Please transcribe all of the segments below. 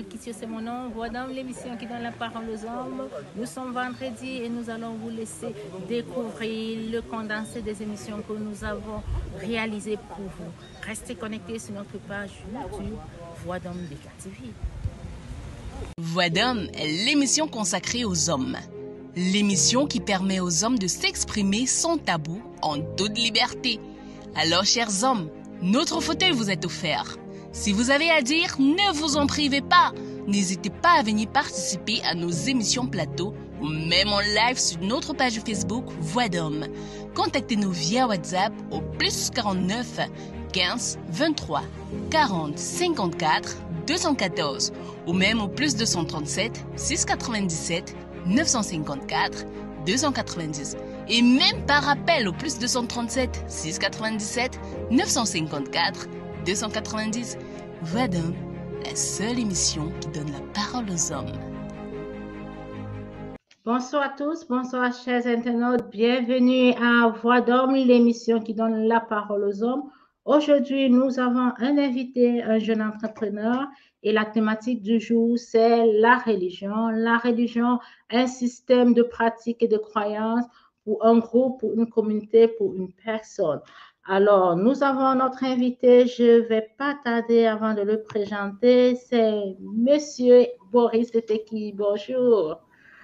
Kissio, c'est mon nom. Voilà l'émission qui donne la parole aux hommes. Nous sommes vendredi et nous allons vous laisser découvrir le condensé des émissions que nous avons réalisées pour vous. Restez connectés sur notre page YouTube Voix d'homme DKTV. Voix d'homme est l'émission consacrée aux hommes. L'émission qui permet aux hommes de s'exprimer sans tabou, en toute liberté. Alors, chers hommes, notre fauteuil vous est offert. Si vous avez à dire, ne vous en privez pas. N'hésitez pas à venir participer à nos émissions plateau ou même en live sur notre page Facebook Voix d'homme. Contactez-nous via WhatsApp au +49 15 23 40 54 214 ou même au +237 697 954 290 et même par appel au +237 697 954 290. Voix d'homme, la seule émission qui donne la parole aux hommes. Bonsoir à tous, bonsoir chers internautes, bienvenue à Voix d'homme, l'émission qui donne la parole aux hommes. Aujourd'hui, nous avons un invité, un jeune entrepreneur, et la thématique du jour, c'est la religion. La religion, un système de pratiques et de croyances pour un groupe, pour une communauté, pour une personne. Alors, nous avons notre invité, je ne vais pas tarder avant de le présenter, c'est Monsieur Boris Seteki. Bonjour.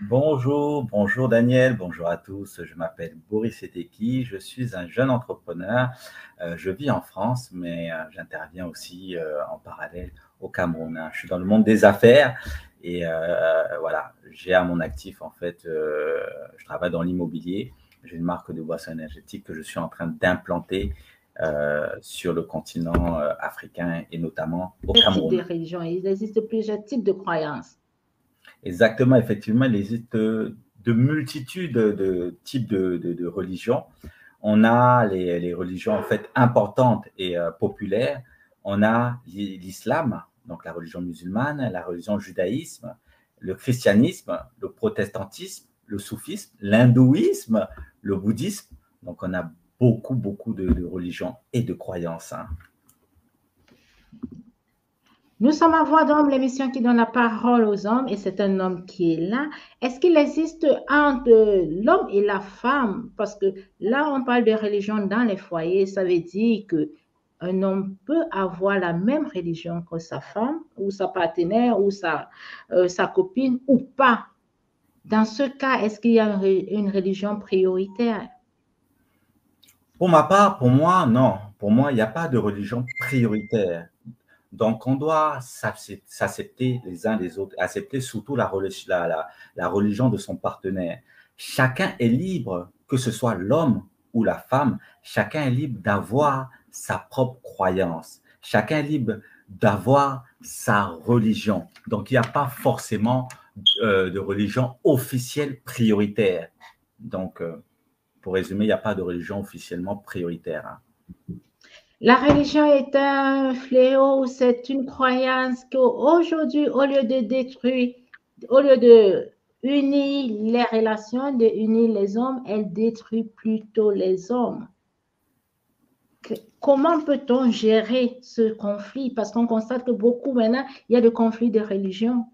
Bonjour Daniel, bonjour à tous. Je m'appelle Boris Seteki, je suis un jeune entrepreneur. Je vis en France, mais j'interviens aussi en parallèle au Cameroun. Je suis dans le monde des affaires et voilà, j'ai à mon actif en fait, je travaille dans l'immobilier. J'ai une marque de boissons énergétiques que je suis en train d'implanter sur le continent africain et notamment au Cameroun. Des religions, il existe plusieurs types de croyances. Exactement, effectivement, il existe de multitudes de types de religions. On a les religions en fait importantes et populaires. On a l'islam, donc la religion musulmane, la religion judaïsme, le christianisme, le protestantisme, le soufisme, l'hindouisme, le bouddhisme. Donc, on a beaucoup de religions et de croyances. Nous sommes à Voix d'homme, l'émission qui donne la parole aux hommes, et c'est un homme qui est là. Est-ce qu'il existe entre l'homme et la femme? Parce que là, on parle de religion dans les foyers, ça veut dire qu'un homme peut avoir la même religion que sa femme, ou sa partenaire, ou sa copine, ou pas. Dans ce cas, est-ce qu'il y a une religion prioritaire? Pour ma part, pour moi, non. Pour moi, il n'y a pas de religion prioritaire. Donc, on doit s'accepter les uns les autres, accepter surtout la religion de son partenaire. Chacun est libre, que ce soit l'homme ou la femme, chacun est libre d'avoir sa propre croyance. Chacun est libre d'avoir sa religion. Donc, il n'y a pas forcément de religion officielle prioritaire. Donc, pour résumer, il n'y a pas de religion officiellement prioritaire. La religion est un fléau, c'est une croyance qu'aujourd'hui, au lieu de détruire, au lieu de unir les relations, de unir les hommes, elle détruit plutôt les hommes. Comment peut-on gérer ce conflit? Parce qu'on constate que beaucoup maintenant, il y a des conflits de religion.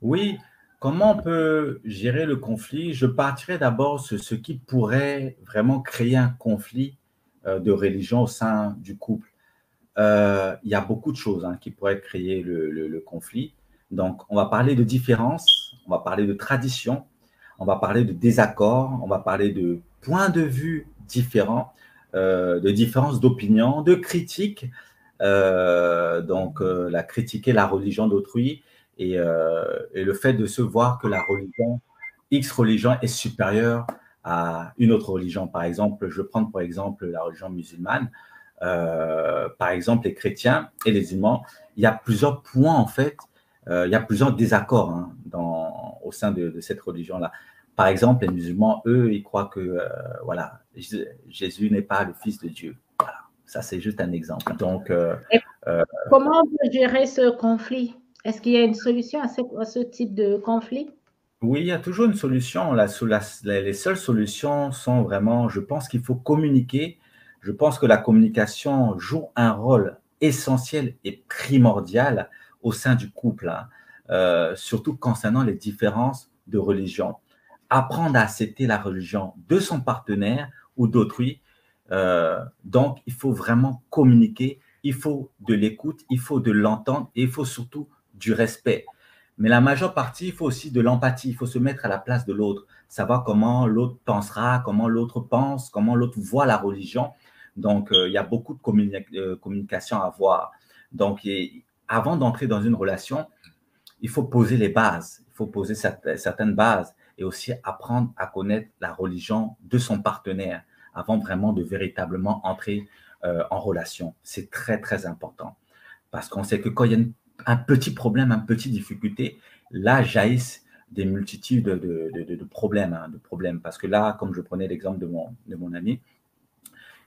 Oui, comment on peut gérer le conflit? Je partirai d'abord sur ce qui pourrait vraiment créer un conflit de religion au sein du couple. Il y a beaucoup de choses qui pourraient créer le conflit. Donc, on va parler de différences, on va parler de traditions, on va parler de désaccords, on va parler de points de vue différents, de différences d'opinion, de critiques. La critiquer la religion d'autrui et le fait de se voir que la religion, X religion est supérieure à une autre religion. Par exemple, je vais prendre pour exemple la religion musulmane. Par exemple, les chrétiens et les musulmans, il y a plusieurs points en fait, il y a plusieurs désaccords au sein de cette religion-là. Par exemple, les musulmans, eux, ils croient que voilà, Jésus n'est pas le Fils de Dieu. Voilà, ça c'est juste un exemple. Donc, comment on peut gérer ce conflit? Est-ce qu'il y a une solution à ce type de conflit? Oui, il y a toujours une solution. Les seules solutions sont vraiment, je pense qu'il faut communiquer. Je pense que la communication joue un rôle essentiel et primordial au sein du couple, hein, surtout concernant les différences de religion. Apprendre à accepter la religion de son partenaire ou d'autrui. Donc, il faut vraiment communiquer, il faut de l'écoute, il faut de l'entendre et il faut surtout du respect. Mais la majeure partie, il faut aussi de l'empathie, il faut se mettre à la place de l'autre, savoir comment l'autre pensera, comment l'autre pense, comment l'autre voit la religion. Donc, il y a beaucoup de communication à avoir. Donc, avant d'entrer dans une relation, il faut poser les bases, il faut poser certaines bases et aussi apprendre à connaître la religion de son partenaire avant vraiment de véritablement entrer en relation. C'est très, très important parce qu'on sait que quand il y a un petit problème, une petite difficulté, là jaillissent des multitudes de problèmes, hein, de problèmes. Parce que là, comme je prenais l'exemple de mon ami,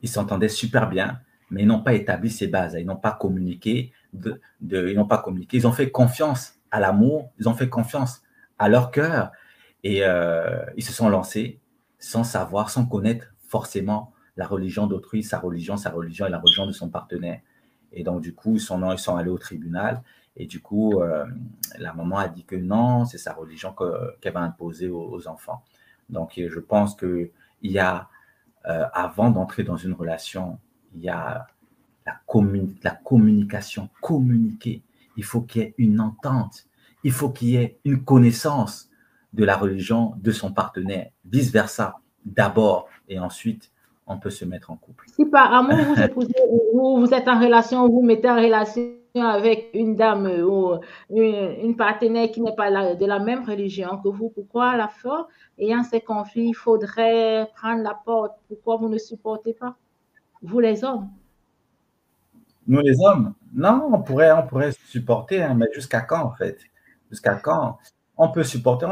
ils s'entendaient super bien, mais ils n'ont pas établi ces bases, ils n'ont pas communiqué, ils n'ont pas communiqué, ils ont fait confiance à l'amour, ils ont fait confiance à leur cœur et ils se sont lancés sans savoir, sans connaître forcément la religion d'autrui, sa religion et la religion de son partenaire. Et donc, du coup, ils sont allés au tribunal et du coup, la maman a dit que non, c'est sa religion qu'elle va imposer aux enfants. Donc, je pense qu'il y a, avant d'entrer dans une relation, il y a la communication, communiquer. Il faut qu'il y ait une entente, il faut qu'il y ait une connaissance de la religion de son partenaire, vice-versa, d'abord, et ensuite, on peut se mettre en couple. Si par amour, vous épousez, vous êtes en relation, vous mettez en relation avec une dame ou une partenaire qui n'est pas de la même religion que vous, pourquoi à la fin, ayant ces conflits, il faudrait prendre la porte? Pourquoi vous ne supportez pas, vous les hommes? Nous les hommes, non, on pourrait supporter, hein, mais jusqu'à quand en fait? Jusqu'à quand? On peut supporter.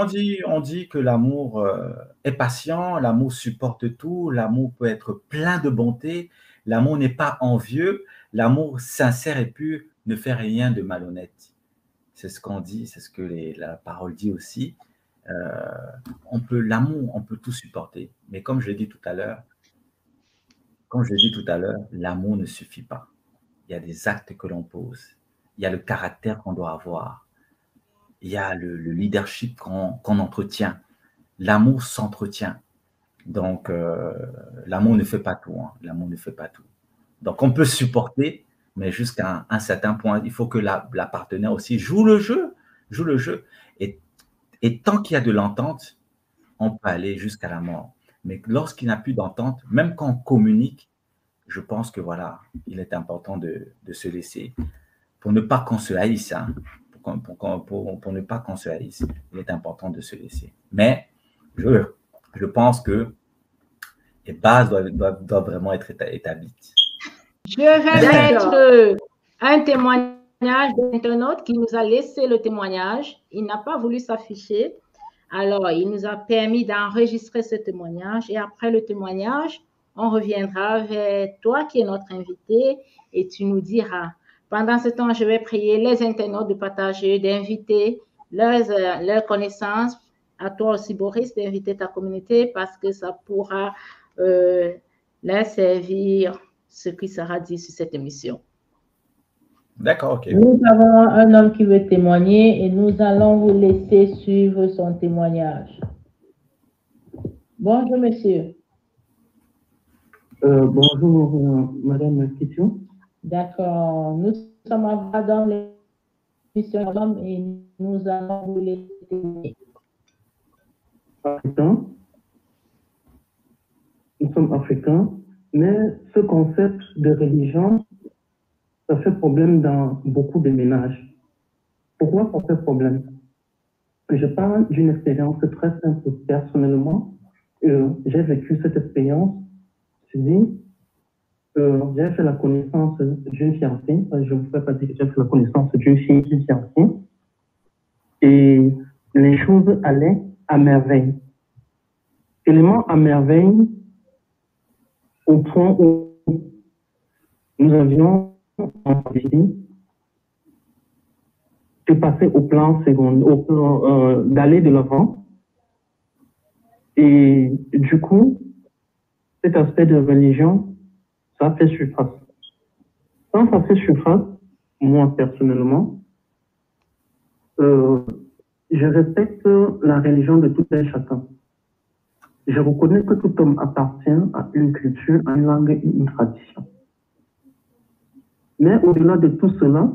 On dit que l'amour est patient, l'amour supporte tout, l'amour peut être plein de bonté, l'amour n'est pas envieux, l'amour sincère et pur ne fait rien de malhonnête. C'est ce qu'on dit, c'est ce que la parole dit aussi. L'amour, on peut tout supporter. Mais comme je l'ai dit tout à l'heure, l'amour ne suffit pas. Il y a des actes que l'on pose. Il y a le caractère qu'on doit avoir. Il y a le leadership qu'on entretient. L'amour s'entretient. Donc, l'amour ne fait pas tout. Hein. L'amour ne fait pas tout. Donc, on peut supporter, mais jusqu'à un certain point, il faut que la partenaire aussi joue le jeu. Et tant qu'il y a de l'entente, on peut aller jusqu'à la mort. Mais lorsqu'il n'y a plus d'entente, même quand on communique, je pense que voilà, il est important de se laisser pour ne pas qu'on se haïsse. Hein, pour ne pas qu'on se haïsse, il est important de se laisser. Mais je pense que les bases doivent vraiment être établies. Je vais mettre un témoignage d'un internaute qui nous a laissé le témoignage. Il n'a pas voulu s'afficher. Alors, il nous a permis d'enregistrer ce témoignage et après le témoignage, on reviendra vers toi qui es notre invité et tu nous diras. Pendant ce temps, je vais prier les internautes de partager, d'inviter leurs connaissances. À toi aussi, Boris, d'inviter ta communauté parce que ça pourra leur servir ce qui sera dit sur cette émission. D'accord, ok. Nous avons un homme qui veut témoigner et nous allons vous laisser suivre son témoignage. Bonjour, monsieur. Bonjour, madame Kitio. D'accord. Nous sommes dans l'émission d'homme et nous allons vous laisser témoigner. Nous sommes africains, mais ce concept de religion, ça fait problème dans beaucoup de ménages. Pourquoi ça fait problème? Je parle d'une expérience très simple. Personnellement, j'ai vécu cette expérience. J'ai fait la connaissance d'une fiancée. Je ne vous fais pas dire que j'ai fait la connaissance d'une fille, d'une fiancée. Et les choses allaient à merveille. Tellement à merveille au point où nous avions envie de passer au plan secondaire, d'aller de l'avant. Et du coup, cet aspect de religion, ça fait surface. Quand ça fait surface, moi personnellement, Je respecte la religion de tout un chacun. Je reconnais que tout homme appartient à une culture, à une langue et une tradition. Mais au-delà de tout cela,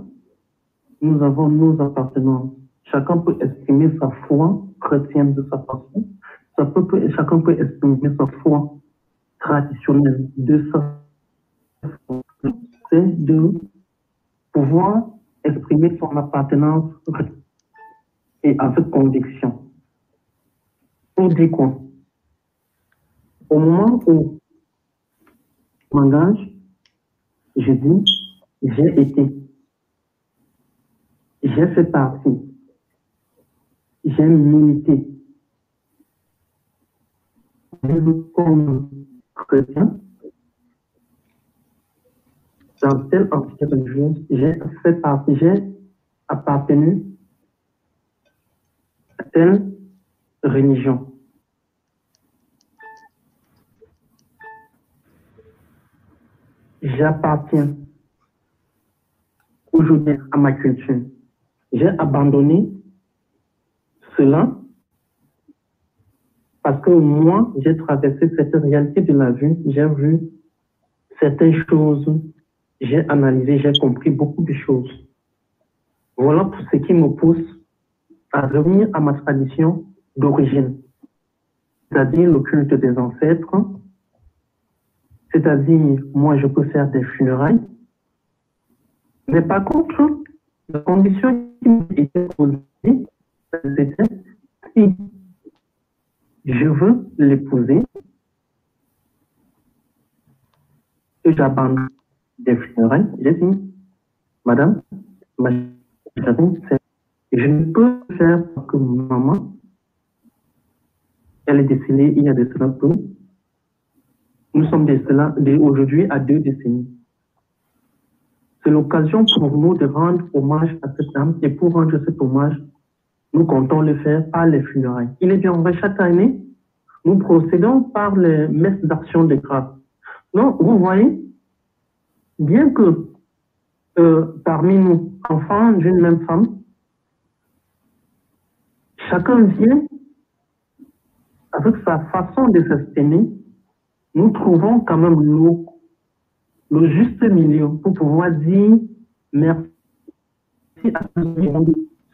nous avons nos appartenances. Chacun peut exprimer sa foi chrétienne de sa façon. Chacun peut exprimer sa foi traditionnelle de sa façon. C'est de pouvoir exprimer son appartenance et avec conviction. Pour dire quoi? Au moment où je m'engage, je dis, j'ai été, j'ai fait partie, j'ai milité. Comme chrétien, dans telle entité religieuse, j'ai fait partie, j'ai appartenu à telle religion. J'appartiens aujourd'hui à ma culture. J'ai abandonné cela parce que moi, j'ai traversé cette réalité de la vie, j'ai vu certaines choses, j'ai analysé, j'ai compris beaucoup de choses. Voilà pour ce qui me pousse à revenir à ma tradition d'origine, c'est-à-dire le culte des ancêtres, c'est-à-dire moi je peux faire des funérailles, mais par contre, la condition qui m'était posée, c'était si je veux l'épouser, que j'abandonne des funérailles, j'ai dit, madame, ma chérie, je ne peux faire parce que maman, elle est décédée il y a de cela peu. Nous sommes aujourd'hui à 2 décennies. C'est l'occasion pour nous de rendre hommage à cette âme et pour rendre cet hommage, nous comptons le faire par les funérailles. Il est bien vrai, chaque année, nous procédons par les messes d'action de grâce. Donc, vous voyez, bien que parmi nous, enfants d'une même femme, chacun vient avec sa façon de s'exprimer, nous trouvons quand même le juste milieu pour pouvoir dire merci à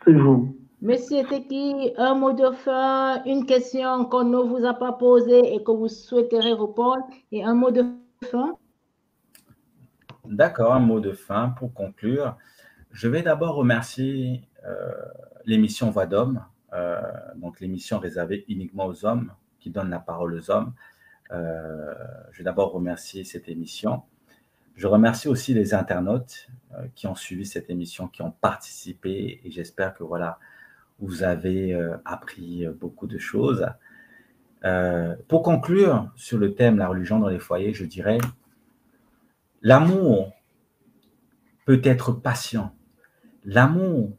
ce jour. Monsieur Teki, un mot de fin, une question qu'on ne vous a pas posée et que vous souhaiterez répondre, et un mot de fin. D'accord, un mot de fin pour conclure. Je vais d'abord remercier l'émission Voix d'Homme, donc l'émission réservée uniquement aux hommes, qui donne la parole aux hommes. Je vais d'abord remercier cette émission. Je remercie aussi les internautes qui ont suivi cette émission, qui ont participé, et j'espère que voilà, vous avez appris beaucoup de choses. Pour conclure sur le thème la religion dans les foyers, je dirais l'amour peut être patient, l'amour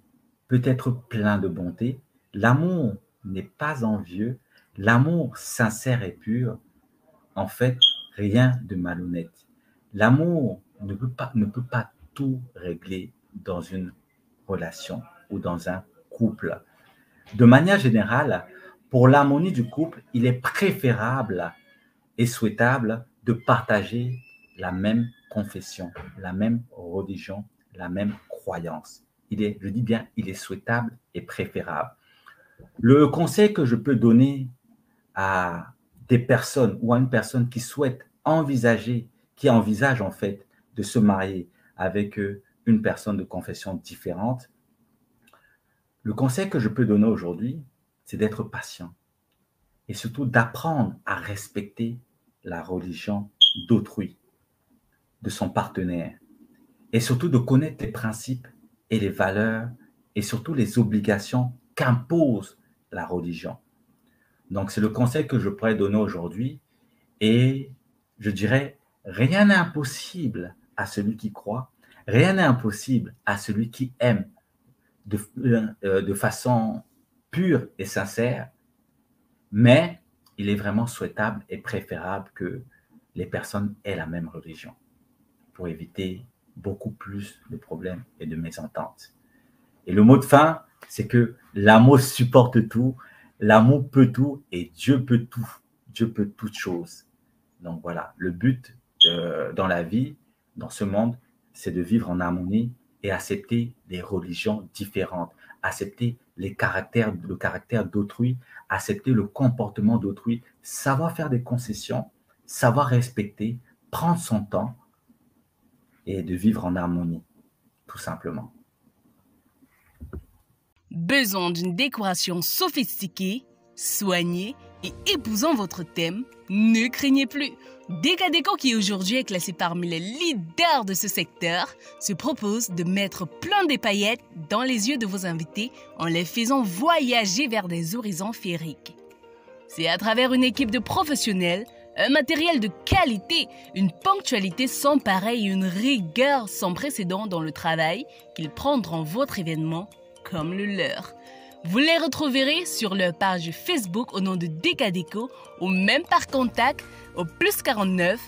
peut être plein de bonté, l'amour n'est pas envieux, l'amour sincère et pur, en fait, rien de malhonnête. L'amour ne peut pas tout régler dans une relation ou dans un couple. De manière générale, pour l'harmonie du couple, il est préférable et souhaitable de partager la même confession, la même religion, la même croyance. Je dis bien, il est souhaitable et préférable. Le conseil que je peux donner à des personnes ou à une personne qui souhaite envisager, qui envisage en fait de se marier avec une personne de confession différente, le conseil que je peux donner aujourd'hui, c'est d'être patient et surtout d'apprendre à respecter la religion d'autrui, de son partenaire, et surtout de connaître les principes et les valeurs et surtout les obligations qu'impose la religion. Donc, c'est le conseil que je pourrais donner aujourd'hui et je dirais, rien n'est impossible à celui qui croit, rien n'est impossible à celui qui aime de façon pure et sincère, mais il est vraiment souhaitable et préférable que les personnes aient la même religion pour éviter beaucoup plus de problèmes et de mésententes. Et le mot de fin, c'est que l'amour supporte tout, l'amour peut tout et Dieu peut tout. Dieu peut toutes choses. Donc voilà, le but dans la vie, dans ce monde, c'est de vivre en harmonie et accepter les religions différentes, accepter le caractère d'autrui, accepter le comportement d'autrui, savoir faire des concessions, savoir respecter, prendre son temps et de vivre en harmonie, tout simplement. Besoin d'une décoration sophistiquée, soignée et épousant votre thème? Ne craignez plus. Décadeco, qui aujourd'hui est classé parmi les leaders de ce secteur, se propose de mettre plein de paillettes dans les yeux de vos invités en les faisant voyager vers des horizons féeriques. C'est à travers une équipe de professionnels, un matériel de qualité, une ponctualité sans pareil et une rigueur sans précédent dans le travail qu'ils prendront votre événement comme le leur. Vous les retrouverez sur leur page Facebook au nom de Décadeco ou même par contact au +49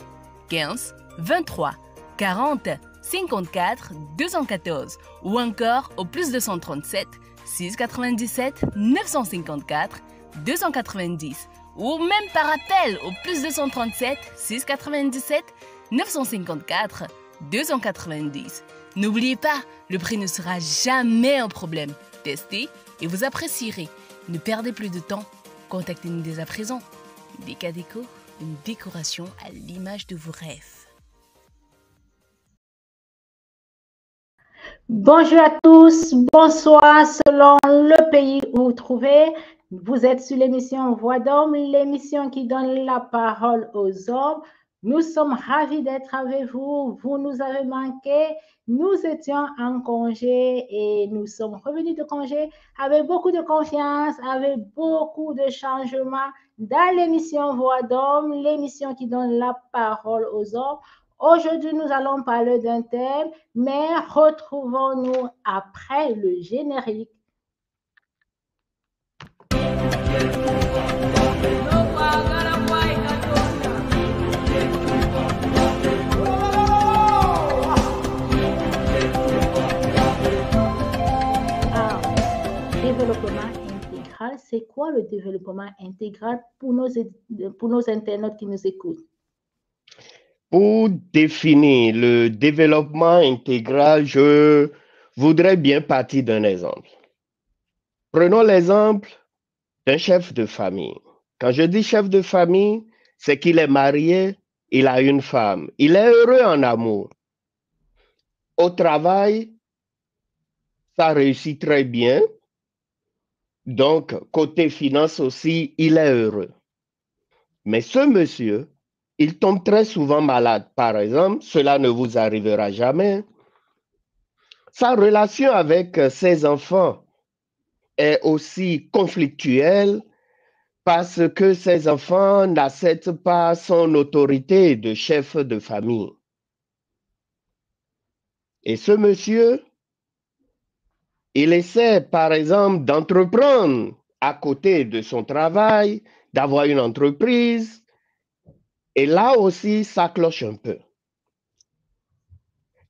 15 23 40 54 214 ou encore au +237 697 954 290 ou même par appel au +237 697 954 290. N'oubliez pas, le prix ne sera jamais un problème. Testez et vous apprécierez. Ne perdez plus de temps. Contactez-nous dès à présent. Décadeco, une décoration à l'image de vos rêves. Bonjour à tous, bonsoir selon le pays où vous trouvez. Vous êtes sur l'émission Voix d'Homme, l'émission qui donne la parole aux hommes. Nous sommes ravis d'être avec vous. Vous nous avez manqué. Nous étions en congé et nous sommes revenus de congé avec beaucoup de confiance, avec beaucoup de changements dans l'émission Voix d'Homme, l'émission qui donne la parole aux hommes. Aujourd'hui, nous allons parler d'un thème, mais retrouvons-nous après le générique. Développement intégral, c'est quoi le développement intégral pour nos internautes qui nous écoutent? Pour définir le développement intégral, je voudrais bien partir d'un exemple. Prenons l'exemple d'un chef de famille. Quand je dis chef de famille, c'est qu'il est marié, il a une femme, il est heureux en amour. Au travail, ça réussit très bien. Donc, côté finance aussi, il est heureux. Mais ce monsieur, il tombe très souvent malade. Par exemple, cela ne vous arrivera jamais. Sa relation avec ses enfants est aussi conflictuelle parce que ses enfants n'acceptent pas son autorité de chef de famille. Et ce monsieur, il essaie, par exemple, d'entreprendre à côté de son travail, d'avoir une entreprise. Et là aussi, ça cloche un peu.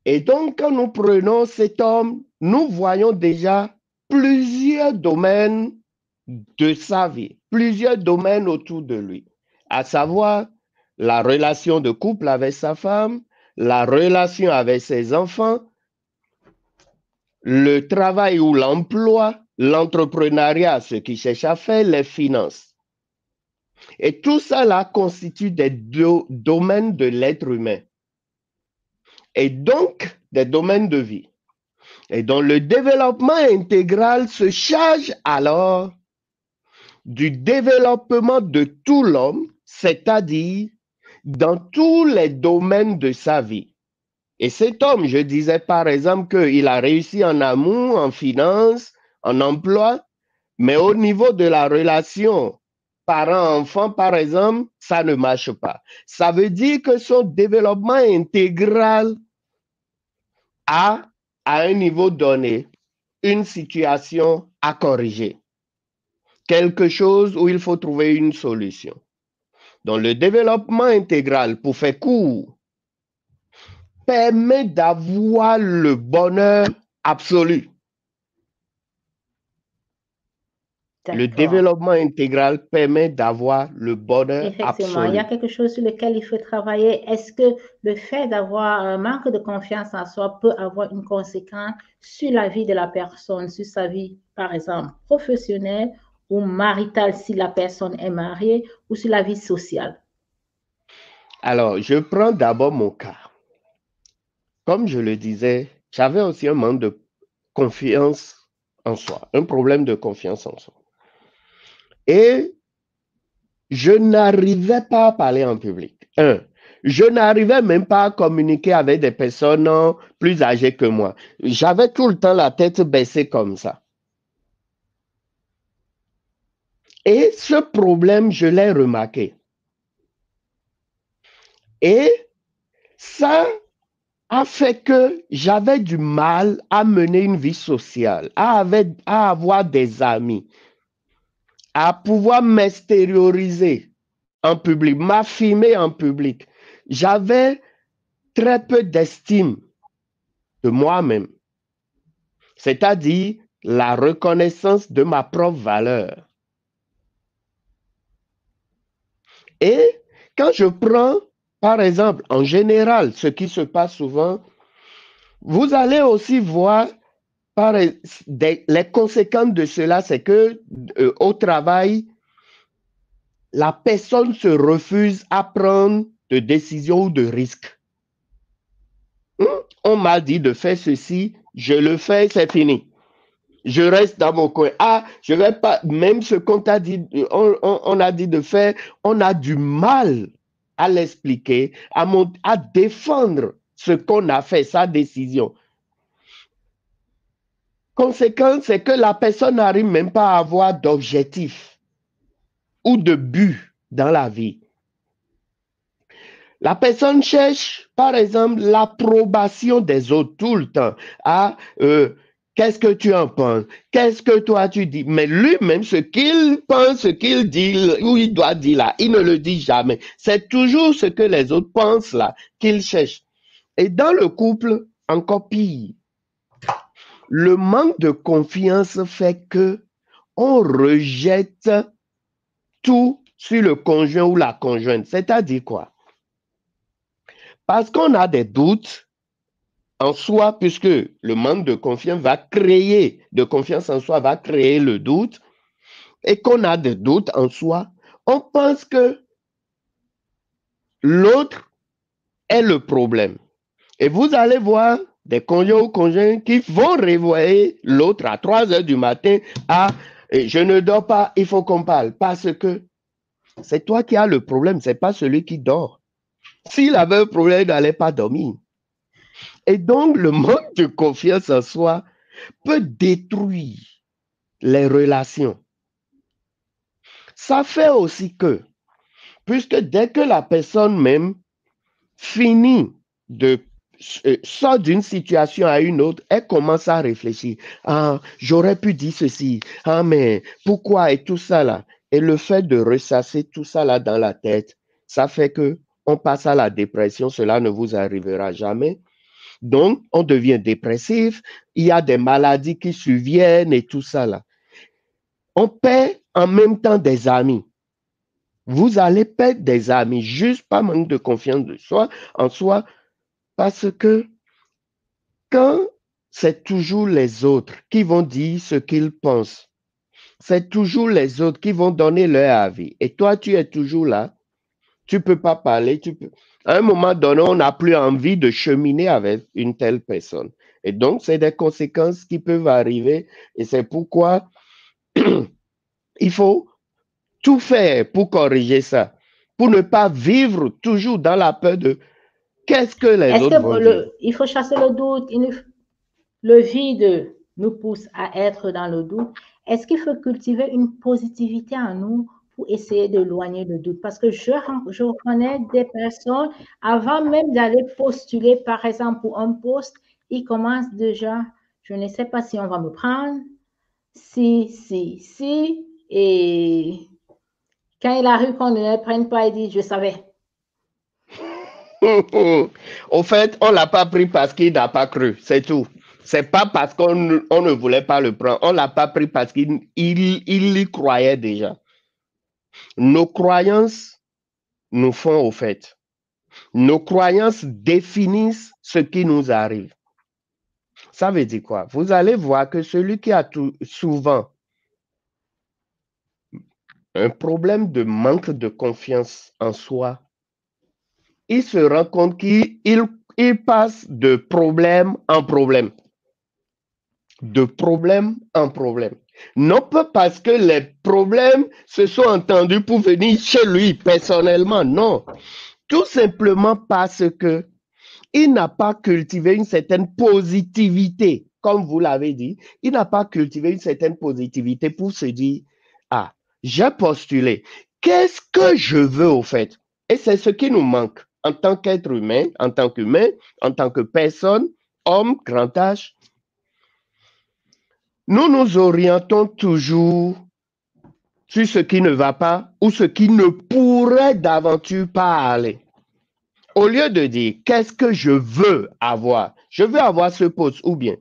Et donc, quand nous prenons cet homme, nous voyons déjà plusieurs domaines de sa vie, plusieurs domaines autour de lui, à savoir la relation de couple avec sa femme, la relation avec ses enfants, le travail ou l'emploi, l'entrepreneuriat, ce qu'il cherche à faire, les finances. Et tout ça là constitue des domaines de l'être humain. Et donc, des domaines de vie. Et donc, le développement intégral se charge alors du développement de tout l'homme, c'est-à-dire dans tous les domaines de sa vie. Et cet homme, je disais par exemple qu'il a réussi en amour, en finance, en emploi, mais au niveau de la relation parent-enfant, par exemple, ça ne marche pas. Ça veut dire que son développement intégral a, à un niveau donné, une situation à corriger. Quelque chose où il faut trouver une solution. Donc, le développement intégral, pour faire court, permet d'avoir le bonheur absolu. Le D'accord. développement intégral permet d'avoir le bonheur Effectivement, il y a absolu. quelque chose sur lequel il faut travailler. Est-ce que le fait d'avoir un manque de confiance en soi peut avoir une conséquence sur la vie de la personne, sur sa vie, par exemple, professionnelle ou maritale si la personne est mariée, ou sur la vie sociale? Alors, je prends d'abord mon cas. Comme je le disais, j'avais aussi un manque de confiance en soi, un problème de confiance en soi. Et je n'arrivais pas à parler en public. Je n'arrivais même pas à communiquer avec des personnes plus âgées que moi. J'avais tout le temps la tête baissée comme ça. Et ce problème, je l'ai remarqué. Et ça a fait que j'avais du mal à mener une vie sociale, à avoir des amis, à pouvoir m'extérioriser en public, m'affirmer en public. J'avais très peu d'estime de moi-même, c'est-à-dire la reconnaissance de ma propre valeur. Et quand je prends, par exemple, en général, ce qui se passe souvent, vous allez aussi voir les conséquences de cela, c'est que au travail, la personne se refuse à prendre de décisions ou de risques. On m'a dit de faire ceci, je le fais, c'est fini. Je reste dans mon coin. Ah, je vais pas, même ce qu'on t'a dit, on a dit de faire, on a du mal à l'expliquer, à défendre ce qu'on a fait, sa décision. Conséquence, c'est que la personne n'arrive même pas à avoir d'objectif ou de but dans la vie. La personne cherche, par exemple, l'approbation des autres tout le temps. Ah, qu'est-ce que tu en penses? Qu'est-ce que toi tu dis? Mais lui-même, ce qu'il pense, ce qu'il dit, ou il doit dire là, il ne le dit jamais. C'est toujours ce que les autres pensent là qu'il cherche. Et dans le couple, encore pire. Le manque de confiance fait que on rejette tout sur le conjoint ou la conjointe. C'est-à-dire quoi? Parce qu'on a des doutes en soi, puisque le manque de confiance en soi va créer le doute, et qu'on a des doutes en soi, on pense que l'autre est le problème. Et vous allez voir des conjoints ou conjoints qui vont renvoyer l'autre à 3 heures du matin à je ne dors pas, il faut qu'on parle, parce que c'est toi qui as le problème, c'est pas celui qui dort. S'il avait un problème, il n'allait pas dormir. Et donc, le manque de confiance en soi peut détruire les relations. Ça fait aussi que, puisque dès que la personne même finit de sort d'une situation à une autre, elle commence à réfléchir. Ah, j'aurais pu dire ceci. Ah, mais pourquoi et tout ça là. Et le fait de ressasser tout ça là dans la tête, ça fait que on passe à la dépression. Cela ne vous arrivera jamais. Donc, on devient dépressif. Il y a des maladies qui surviennent et tout ça là. On perd en même temps des amis. Vous allez perdre des amis juste par manque de confiance en soi. Parce que quand c'est toujours les autres qui vont dire ce qu'ils pensent, c'est toujours les autres qui vont donner leur avis. Et toi, tu es toujours là, tu ne peux pas parler. À un moment donné, on n'a plus envie de cheminer avec une telle personne. Et donc, c'est des conséquences qui peuvent arriver. Et c'est pourquoi il faut tout faire pour corriger ça, pour ne pas vivre toujours dans la peur de qu'est-ce que les autres vont dire. Il faut chasser le doute, le vide nous pousse à être dans le doute. Est-ce qu'il faut cultiver une positivité en nous pour essayer d'éloigner le doute? Parce que je reconnais des personnes, avant même d'aller postuler, par exemple, pour un poste, ils commencent déjà, je ne sais pas si on va me prendre, si, et quand il arrive qu'on ne le prenne pas, il dit, je savais. Au fait, on ne l'a pas pris parce qu'il n'a pas cru, c'est tout. C'est pas parce qu'on ne voulait pas le prendre. On l'a pas pris parce qu'il y croyait déjà. Nos croyances nous font au fait. Nos croyances définissent ce qui nous arrive. Ça veut dire quoi? Vous allez voir que celui qui a souvent un problème de manque de confiance en soi, il se rend compte qu'il passe de problème en problème. De problème en problème. Non pas parce que les problèmes se sont entendus pour venir chez lui personnellement, non. Tout simplement parce que il n'a pas cultivé une certaine positivité, comme vous l'avez dit. Il n'a pas cultivé une certaine positivité pour se dire, ah, j'ai postulé. Qu'est-ce que je veux au fait? Et c'est ce qui nous manque en tant qu'être humain, en tant qu'humain, en tant que personne, homme, grand âge. Nous nous orientons toujours sur ce qui ne va pas ou ce qui ne pourrait d'aventure pas aller. Au lieu de dire, qu'est-ce que je veux avoir? Je veux avoir ce poste ou bien.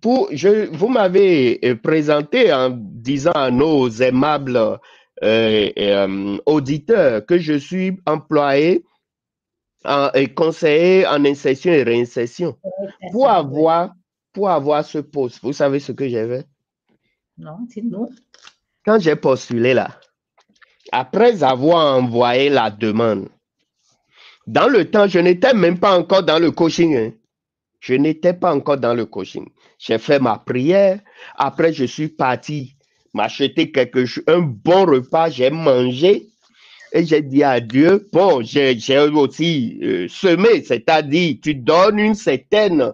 Vous m'avez présenté en disant à nos aimables auditeurs que je suis employé et conseiller en insertion et réinsertion. Pour avoir ce poste, vous savez ce que j'ai fait? Non, dis-nous. Quand j'ai postulé là, après avoir envoyé la demande, dans le temps, je n'étais même pas encore dans le coaching. Hein. Je n'étais pas encore dans le coaching. J'ai fait ma prière. Après, je suis parti m'acheter un bon repas. J'ai mangé et j'ai dit à Dieu, bon, j'ai aussi semé, c'est-à-dire tu donnes une certaine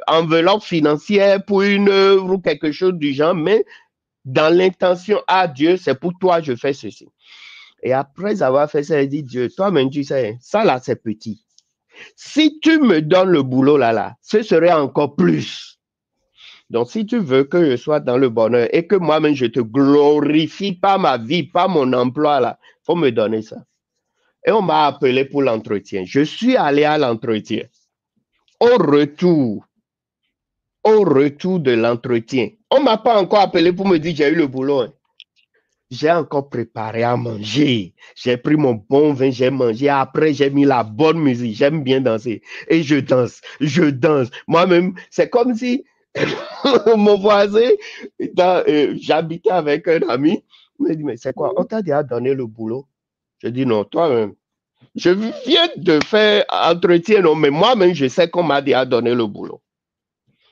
enveloppe financière pour une œuvre ou quelque chose du genre, mais dans l'intention, Dieu, c'est pour toi, je fais ceci. Et après avoir fait ça, il dit, Dieu, toi-même, tu sais, ça là, c'est petit. Si tu me donnes le boulot là, ce serait encore plus. Donc, si tu veux que je sois dans le bonheur et que moi-même, je te glorifie pas ma vie, pas mon emploi là, il faut me donner ça. Et on m'a appelé pour l'entretien. Je suis allé à l'entretien. Au retour de l'entretien, on ne m'a pas encore appelé pour me dire j'ai eu le boulot. Hein. J'ai encore préparé à manger. J'ai pris mon bon vin, j'ai mangé. Après, j'ai mis la bonne musique. J'aime bien danser. Et je danse. Moi-même, c'est comme si mon voisin, j'habitais avec un ami, il me dit, mais c'est quoi? On t'a déjà donné le boulot? Je dis, non, toi-même. Je viens de faire entretien, non, mais moi-même, je sais qu'on m'a déjà donné le boulot.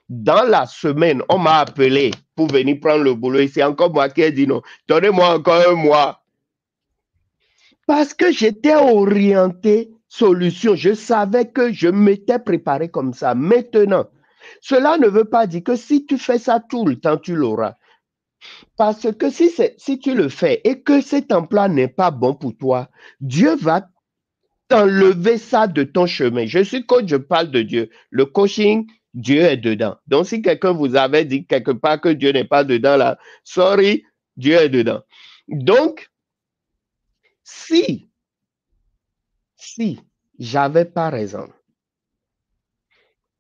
Dans la semaine, on m'a appelé pour venir prendre le boulot et c'est encore moi qui ai dit non, donnez-moi encore un mois. Parce que j'étais orienté solution. Je savais que je m'étais préparé comme ça. Maintenant, cela ne veut pas dire que si tu fais ça tout le temps, tu l'auras. Parce que si tu le fais et que cet emploi n'est pas bon pour toi, Dieu va t'enlever ça de ton chemin. Je suis coach, je parle de Dieu. Le coaching, Dieu est dedans. Donc, si quelqu'un vous avait dit quelque part que Dieu n'est pas dedans, là, sorry, Dieu est dedans. Donc, si j'avais par exemple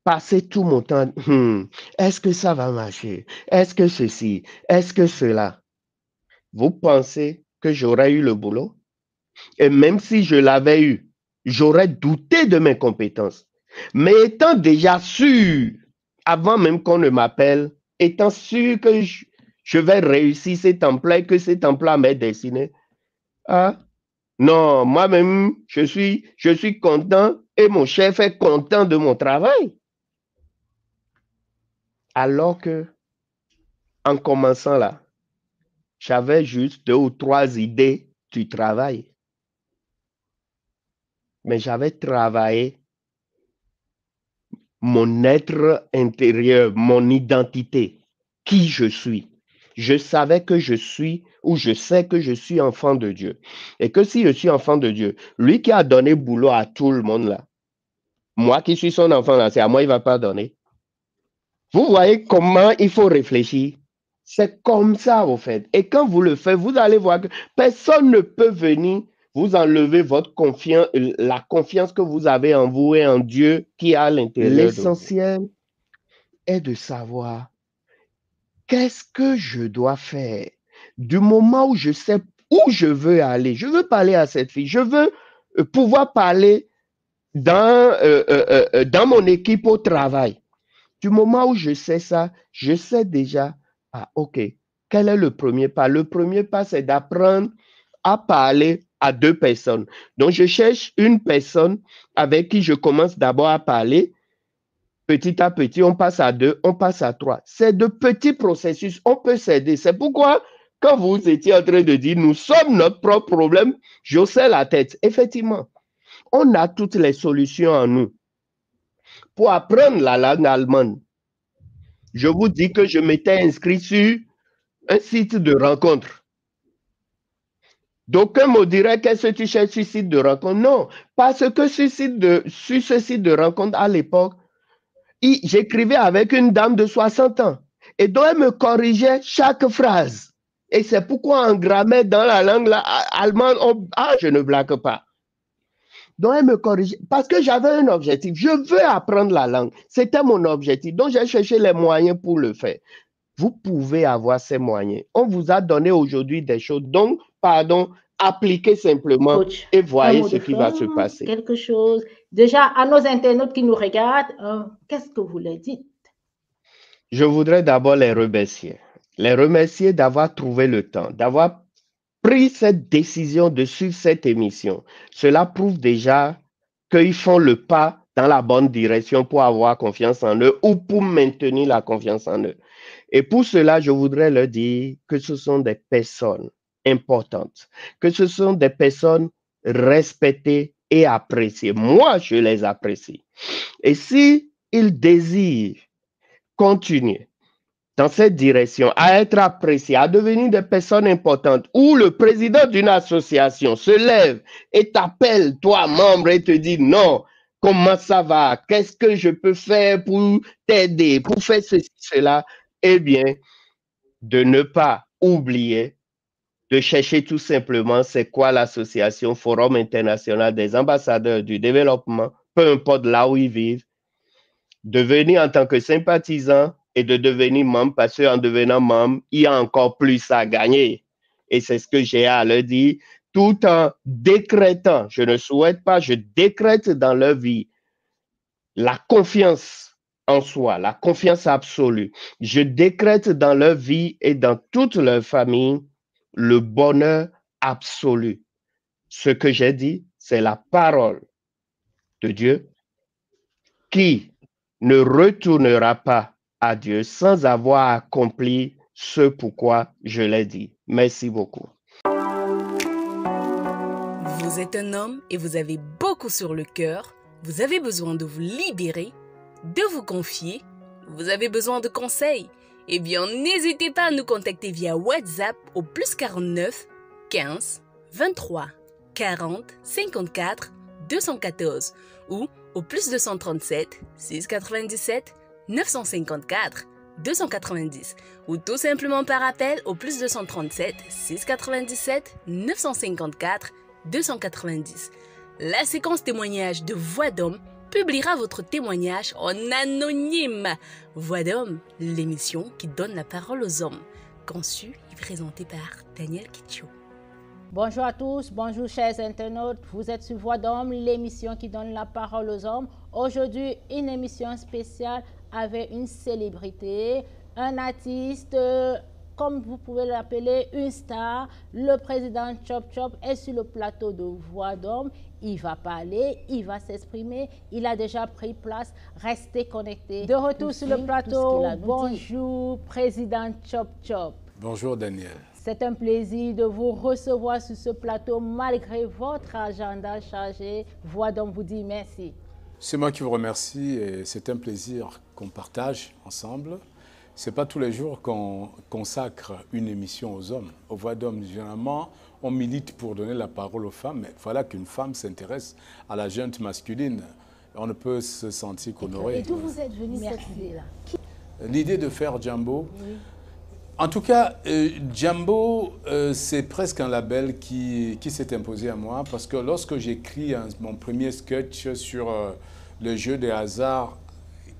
passé tout mon temps, est-ce que ça va marcher? Est-ce que ceci? Est-ce que cela? Vous pensez que j'aurais eu le boulot? Et même si je l'avais eu, j'aurais douté de mes compétences. Mais étant déjà sûr, avant même qu'on ne m'appelle, étant sûr que je vais réussir cet emploi et que cet emploi m'est destiné, non, moi-même, je suis content et mon chef est content de mon travail. Alors que, en commençant là, j'avais juste 2 ou 3 idées du travail. Mais j'avais travaillé mon être intérieur, mon identité, qui je suis. Je savais que je suis, ou je sais que je suis enfant de Dieu. Et que si je suis enfant de Dieu, lui qui a donné boulot à tout le monde là, moi qui suis son enfant là, c'est à moi il ne va pas donner. Vous voyez comment il faut réfléchir. C'est comme ça au fait. Et quand vous le faites, vous allez voir que personne ne peut venir vous enlever votre confiance, la confiance que vous avez en vous et en Dieu qui est à l'intérieur. L'essentiel, est de savoir qu'est-ce que je dois faire du moment où je sais où je veux aller. Je veux parler à cette fille. Je veux pouvoir parler dans mon équipe au travail. Du moment où je sais ça, je sais déjà, ah ok, quel est le premier pas? Le premier pas, c'est d'apprendre à parler à deux personnes. Donc, je cherche une personne avec qui je commence d'abord à parler. Petit à petit, on passe à 2, on passe à 3. C'est de petits processus, on peut s'aider. C'est pourquoi, quand vous étiez en train de dire, nous sommes notre propre problème, j'haussais la tête. Effectivement, on a toutes les solutions en nous. Pour apprendre la langue allemande, je vous dis que je m'étais inscrit sur un site de rencontre. D'aucuns me diraient, qu'est-ce que tu cherches sur ce site de rencontre? Non, parce que sur ce site de rencontre, à l'époque, j'écrivais avec une dame de 60 ans. Et donc, elle me corrigeait chaque phrase. Et c'est pourquoi en grammaire, dans la langue allemande, je ne blague pas. Donc, elle me corrigeait parce que j'avais un objectif. Je veux apprendre la langue. C'était mon objectif. Donc, j'ai cherché les moyens pour le faire. Vous pouvez avoir ces moyens. On vous a donné aujourd'hui des choses. Donc, pardon, appliquez simplement et voyez ce qui va se passer. Quelque chose. Déjà, à nos internautes qui nous regardent, qu'est-ce que vous leur dites? Je voudrais d'abord les remercier. Les remercier d'avoir trouvé le temps, d'avoir pris cette décision de suivre cette émission. Cela prouve déjà qu'ils font le pas dans la bonne direction pour avoir confiance en eux ou pour maintenir la confiance en eux. Et pour cela, je voudrais leur dire que ce sont des personnes importantes, que ce sont des personnes respectées et appréciées. Moi, je les apprécie. Et si ils désirent continuer dans cette direction, à être appréciés, à devenir des personnes importantes, où le président d'une association se lève et t'appelle, toi, membre, et te dit non, comment ça va? Qu'est-ce que je peux faire pour t'aider, pour faire ceci, cela? Eh bien, de ne pas oublier de chercher tout simplement c'est quoi l'association Forum international des ambassadeurs du développement, peu importe là où ils vivent, de venir en tant que sympathisant et de devenir membre, parce qu'en devenant membre, il y a encore plus à gagner. Et c'est ce que j'ai à leur dire, tout en décrétant, je ne souhaite pas, je décrète dans leur vie la confiance en soi, la confiance absolue. Je décrète dans leur vie et dans toute leur famille le bonheur absolu. Ce que j'ai dit, c'est la parole de Dieu qui ne retournera pas à Dieu sans avoir accompli ce pourquoi je l'ai dit. Merci beaucoup. Vous êtes un homme et vous avez beaucoup sur le cœur. Vous avez besoin de vous libérer, de vous confier. Vous avez besoin de conseils. Eh bien, n'hésitez pas à nous contacter via WhatsApp au +49 15 23 40 54 214 ou au +237 697 954 290 ou tout simplement par appel au +237 697 954 290. La séquence témoignage de Voix d'Homme publiera votre témoignage en anonyme. Voix d'Homme, l'émission qui donne la parole aux hommes, conçue et présentée par Daniel Kitcho. Bonjour à tous, bonjour chers internautes, vous êtes sur Voix d'Homme, l'émission qui donne la parole aux hommes. Aujourd'hui, une émission spéciale avec une célébrité, un artiste, comme vous pouvez l'appeler, une star. Le président Chop Chop est sur le plateau de Voix d'Homme. Il va parler, il va s'exprimer, il a déjà pris place. Restez connectés. De retour sur le plateau, bonjour président Chop Chop. Bonjour Daniel. C'est un plaisir de vous recevoir sur ce plateau malgré votre agenda chargé. Voix d'Homme vous dit merci. C'est moi qui vous remercie et c'est un plaisir qu'on partage ensemble. Ce n'est pas tous les jours qu'on consacre une émission aux hommes. Aux Voix d'Homme, généralement, on milite pour donner la parole aux femmes, mais voilà qu'une femme s'intéresse à la junte masculine. On ne peut se sentir qu'honoré. Et d'où vous êtes venu cette idée-là? L'idée de faire Jambo. Oui. En tout cas, Jambo, c'est presque un label qui s'est imposé à moi parce que lorsque j'écris mon premier sketch sur le jeu des hasards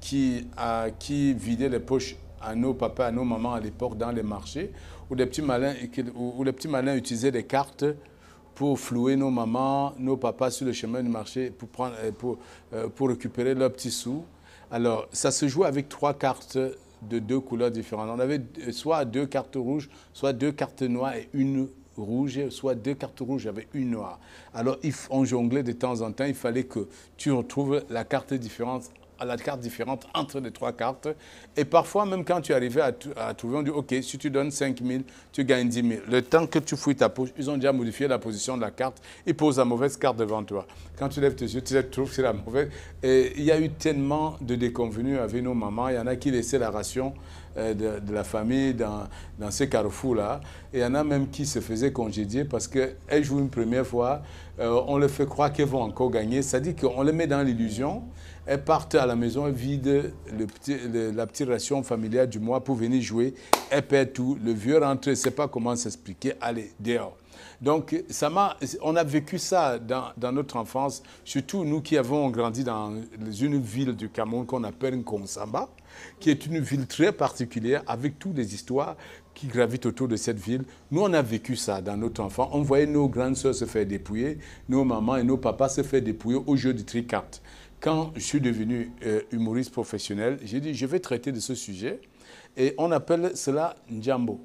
qui vidaient les poches à nos papas, à nos mamans à l'époque dans les marchés, où les petits malins utilisaient des cartes pour flouer nos mamans, nos papas sur le chemin du marché pour récupérer leurs petits sous. Alors, ça se jouait avec 3 cartes de 2 couleurs différentes. On avait soit 2 cartes rouges, soit 2 cartes noires et une rouge, soit 2 cartes rouges avec une noire. Alors, on jonglait de temps en temps. Il fallait que tu retrouves la carte différente entre les 3 cartes. Et parfois, même quand tu arrivais à trouver, on dit, OK, si tu donnes 5 000, tu gagnes 10 000. Le temps que tu fouilles ta poche, ils ont déjà modifié la position de la carte. Ils posent la mauvaise carte devant toi. Quand tu lèves tes yeux, tu trouves que c'est la mauvaise. Et il y a eu tellement de déconvenues avec nos mamans. Il y en a qui laissaient la ration de la famille dans ces carrefours-là. Et il y en a même qui se faisaient congédier parce qu'elles jouent une première fois. On leur fait croire qu'elles vont encore gagner. C'est-à-dire qu'on les met dans l'illusion. Elles partent à la maison, elles vident la petite ration familiale du mois pour venir jouer. Elles perdent tout. Le vieux rentre, il ne sait pas comment s'expliquer. Allez, dehors. Donc, on a vécu ça dans notre enfance, surtout nous qui avons grandi dans une ville du Cameroun qu'on appelle Nkonsamba, qui est une ville très particulière avec toutes les histoires qui gravitent autour de cette ville. Nous, on a vécu ça dans notre enfance. On voyait nos grandes sœurs se faire dépouiller, nos mamans et nos papas se faire dépouiller au jeu du tricart. Quand je suis devenu humoriste professionnel, j'ai dit, je vais traiter de ce sujet. Et on appelle cela Njambo.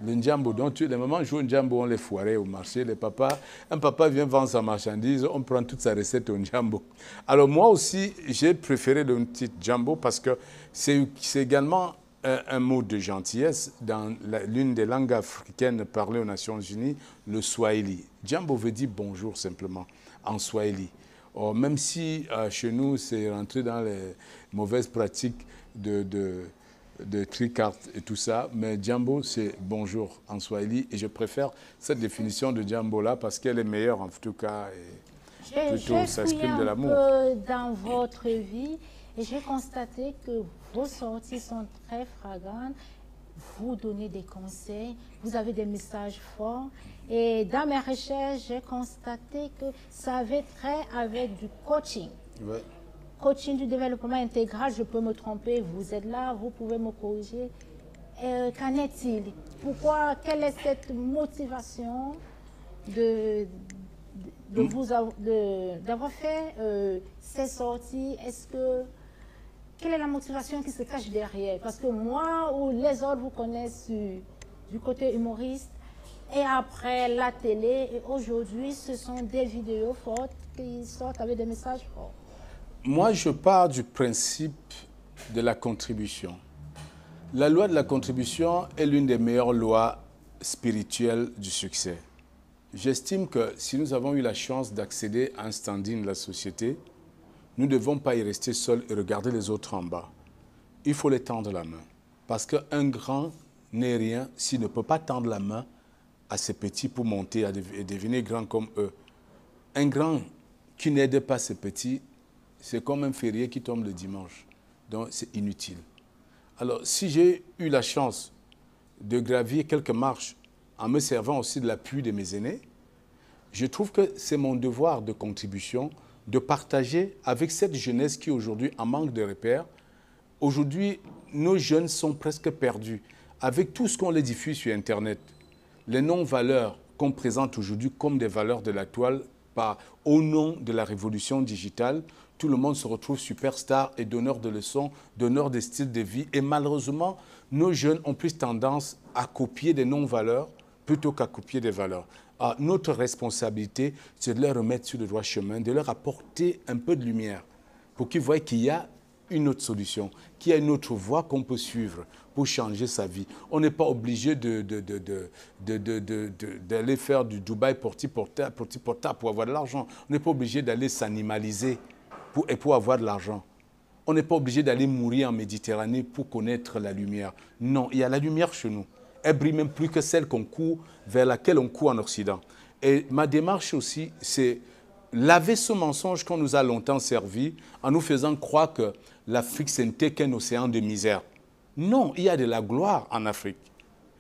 Le Njambo, donc les mamans jouent Njambo, on les foirait au marché. Un papa vient vendre sa marchandise, on prend toute sa recette au Njambo. Alors moi aussi, j'ai préféré le petit Njambo parce que c'est également un mot de gentillesse dans l'une des langues africaines parlées aux Nations Unies, le Swahili. Njambo veut dire bonjour simplement en Swahili. Or, même si chez nous, c'est rentré dans les mauvaises pratiques de tricart et tout ça, mais Jambo, c'est bonjour en Swahili. Et je préfère cette définition de Jambo-là parce qu'elle est meilleure en tout cas. Et plutôt, ça exprime de l'amour. Dans votre vie, et j'ai constaté que vos sorties sont très flagrantes. Vous donnez des conseils, vous avez des messages forts. Et dans mes recherches, j'ai constaté que ça avait trait avec du coaching. Ouais. Coaching du développement intégral, je peux me tromper, vous êtes là, vous pouvez me corriger. Qu'en est-il? Pourquoi, quelle est cette motivation d'avoir fait ces sorties? Quelle est la motivation qui se cache derrière? Parce que moi ou les autres vous connaissent du côté humoriste et après la télé. Et aujourd'hui, ce sont des vidéos fortes qui sortent avec des messages forts. Moi, je pars du principe de la contribution. La loi de la contribution est l'une des meilleures lois spirituelles du succès. J'estime que si nous avons eu la chance d'accéder à un standing de la société, nous ne devons pas y rester seuls et regarder les autres en bas. Il faut les tendre la main. Parce qu'un grand n'est rien s'il ne peut pas tendre la main à ses petits pour monter et devenir grand comme eux. Un grand qui n'aide pas ses petits, c'est comme un férié qui tombe le dimanche. Donc, c'est inutile. Alors, si j'ai eu la chance de gravir quelques marches en me servant aussi de l'appui de mes aînés, je trouve que c'est mon devoir de contribution de partager avec cette jeunesse qui aujourd'hui en manque de repères. Aujourd'hui, nos jeunes sont presque perdus. Avec tout ce qu'on les diffuse sur Internet, les non-valeurs qu'on présente aujourd'hui comme des valeurs de la toile, au nom de la révolution digitale, tout le monde se retrouve superstar et donneur de leçons, donneur de styles de vie. Et malheureusement, nos jeunes ont plus tendance à copier des non-valeurs plutôt qu'à copier des valeurs. Alors, notre responsabilité, c'est de les remettre sur le droit chemin, de leur apporter un peu de lumière pour qu'ils voient qu'il y a une autre solution, qu'il y a une autre voie qu'on peut suivre pour changer sa vie. On n'est pas obligé d'aller faire du Dubaï porti-porta pour avoir de l'argent. On n'est pas obligé d'aller s'animaliser pour avoir de l'argent. On n'est pas obligé d'aller mourir en Méditerranée pour connaître la lumière. Non, il y a la lumière chez nous. Elle brille même plus que celle vers laquelle on court en Occident. Et ma démarche aussi, c'est laver ce mensonge qu'on nous a longtemps servi en nous faisant croire que l'Afrique, ce n'était qu'un océan de misère. Non, il y a de la gloire en Afrique.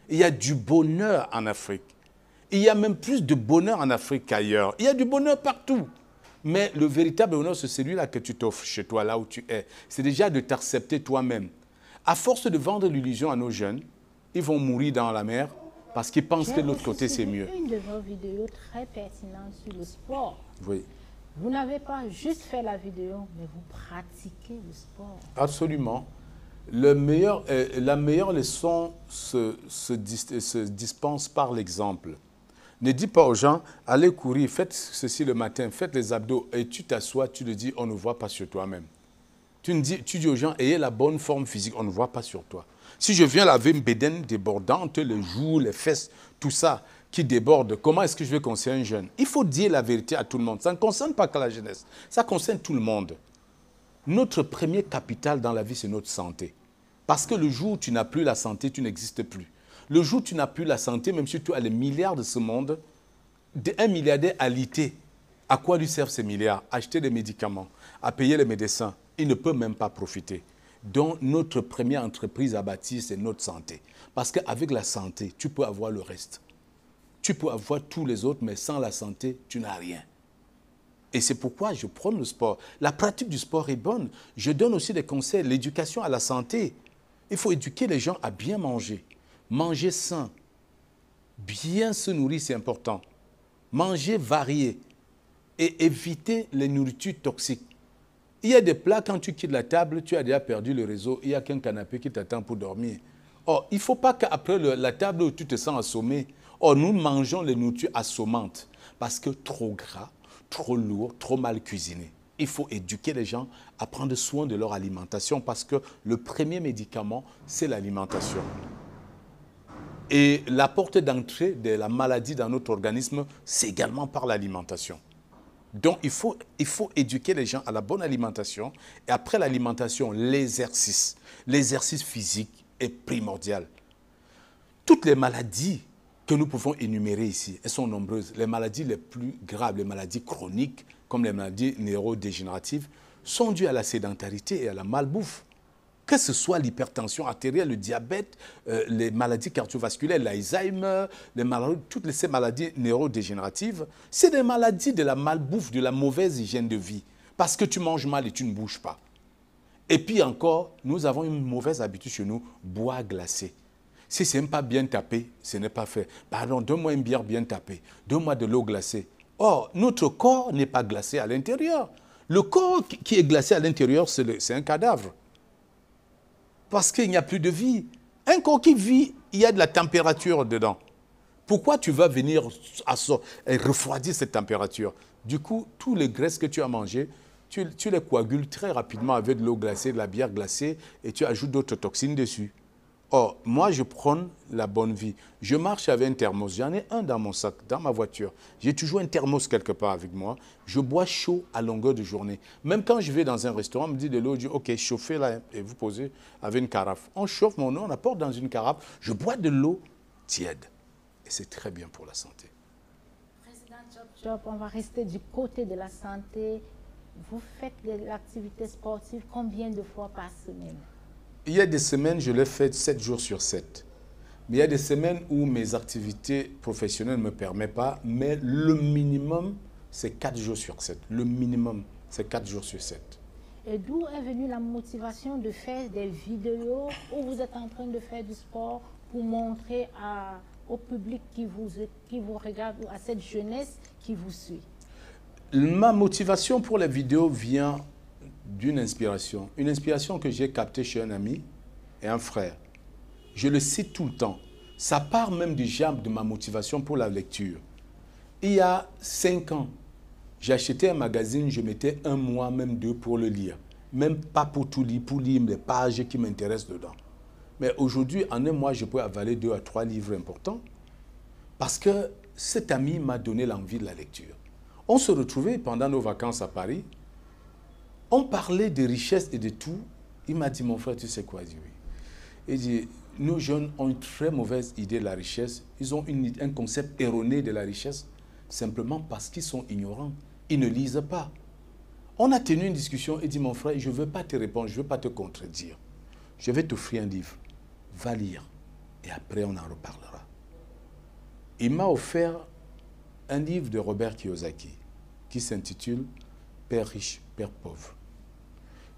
Il y a du bonheur en Afrique. Il y a même plus de bonheur en Afrique qu'ailleurs. Il y a du bonheur partout. Mais le véritable bonheur, c'est celui-là que tu t'offres chez toi, là où tu es. C'est déjà de t'accepter toi-même. À force de vendre l'illusion à nos jeunes, ils vont mourir dans la mer parce qu'ils pensent que l'autre côté, c'est mieux. Une de vos vidéos très pertinente sur le sport. Oui. Vous n'avez pas juste fait la vidéo, mais vous pratiquez le sport. Absolument. La meilleure leçon se dispense par l'exemple. Ne dis pas aux gens, allez courir, faites ceci le matin, faites les abdos, et tu t'assois, tu le dis, on ne voit pas sur toi-même. Tu dis aux gens, ayez la bonne forme physique, on ne voit pas sur toi. Si je viens laver une bédaine débordante, les joues, les fesses, tout ça qui déborde, comment est-ce que je vais conseiller un jeune? Il faut dire la vérité à tout le monde. Ça ne concerne pas que la jeunesse, ça concerne tout le monde. Notre premier capital dans la vie, c'est notre santé. Parce que le jour où tu n'as plus la santé, tu n'existes plus. Le jour où tu n'as plus la santé, même si tu as les milliards de ce monde, un milliardaire alité, à quoi lui servent ces milliards? Acheter des médicaments, à payer les médecins. Il ne peut même pas profiter. Donc, notre première entreprise à bâtir, c'est notre santé. Parce qu'avec la santé, tu peux avoir le reste. Tu peux avoir tous les autres, mais sans la santé, tu n'as rien. Et c'est pourquoi je prône le sport. La pratique du sport est bonne. Je donne aussi des conseils, l'éducation à la santé. Il faut éduquer les gens à bien manger. Manger sain. Bien se nourrir, c'est important. Manger varié. Et éviter les nourritures toxiques. Il y a des plats, quand tu quittes la table, tu as déjà perdu le réseau. Il n'y a qu'un canapé qui t'attend pour dormir. Or, il ne faut pas qu'après la table où tu te sens assommé, nous mangeons les nourritures assommantes. Parce que trop gras, trop lourd, trop mal cuisiné. Il faut éduquer les gens à prendre soin de leur alimentation parce que le premier médicament, c'est l'alimentation. Et la porte d'entrée de la maladie dans notre organisme, c'est également par l'alimentation. Donc, il faut éduquer les gens à la bonne alimentation. Et après l'alimentation, l'exercice. L'exercice physique est primordial. Toutes les maladies que nous pouvons énumérer ici, elles sont nombreuses. Les maladies les plus graves, les maladies chroniques, comme les maladies neurodégénératives, sont dues à la sédentarité et à la malbouffe. Que ce soit l'hypertension artérielle, le diabète, les maladies cardiovasculaires, l'Alzheimer, toutes ces maladies neurodégénératives, c'est des maladies de la malbouffe, de la mauvaise hygiène de vie. Parce que tu manges mal et tu ne bouges pas. Et puis encore, nous avons une mauvaise habitude chez nous, boire glacé. Si ce n'est pas bien tapé, ce n'est pas fait. Pardon, donne-moi une bière bien tapée, donne-moi de l'eau glacée. Or, notre corps n'est pas glacé à l'intérieur. Le corps qui est glacé à l'intérieur, c'est un cadavre. Parce qu'il n'y a plus de vie. Un corps qui vit, il y a de la température dedans. Pourquoi tu vas venir refroidir cette température? Du coup, tous les graisses que tu as mangées, tu les coagules très rapidement avec de l'eau glacée, de la bière glacée, et tu ajoutes d'autres toxines dessus. Or, moi, je prône la bonne vie. Je marche avec un thermos. J'en ai un dans mon sac, dans ma voiture. J'ai toujours un thermos quelque part avec moi. Je bois chaud à longueur de journée. Même quand je vais dans un restaurant, on me dit de l'eau, je dis, OK, chauffez là et vous posez avec une carafe. On chauffe mon eau, on apporte dans une carafe. Je bois de l'eau tiède. Et c'est très bien pour la santé. Président Job, on va rester du côté de la santé. Vous faites de l'activité sportive combien de fois par semaine? Il y a des semaines, je l'ai fait 7 jours sur 7. Mais il y a des semaines où mes activités professionnelles ne me permettent pas. Mais le minimum, c'est 4 jours sur 7. Le minimum, c'est 4 jours sur 7. Et d'où est venue la motivation de faire des vidéos où vous êtes en train de faire du sport pour montrer au public qui vous regarde, à cette jeunesse qui vous suit? Ma motivation pour les vidéos vient d'une inspiration. Une inspiration que j'ai captée chez un ami et un frère. Je le cite tout le temps. Ça part même déjà de ma motivation pour la lecture. Il y a 5 ans, j'ai acheté un magazine, je mettais 1 mois, même 2 pour le lire. Même pas pour tout lire, pour lire les pages qui m'intéressent dedans. Mais aujourd'hui, en 1 mois, je peux avaler 2 à 3 livres importants parce que cet ami m'a donné l'envie de la lecture. On se retrouvait pendant nos vacances à Paris. On parlait de richesse et de tout. Il m'a dit, mon frère, tu sais quoi? Il dit oui. Il dit, nos jeunes ont une très mauvaise idée de la richesse. Ils ont un concept erroné de la richesse simplement parce qu'ils sont ignorants. Ils ne lisent pas. On a tenu une discussion et dit, mon frère, je ne veux pas te répondre, je ne veux pas te contredire. Je vais t'offrir un livre. Va lire. Et après, on en reparlera. Il m'a offert un livre de Robert Kiyosaki qui s'intitule père riche, père pauvre.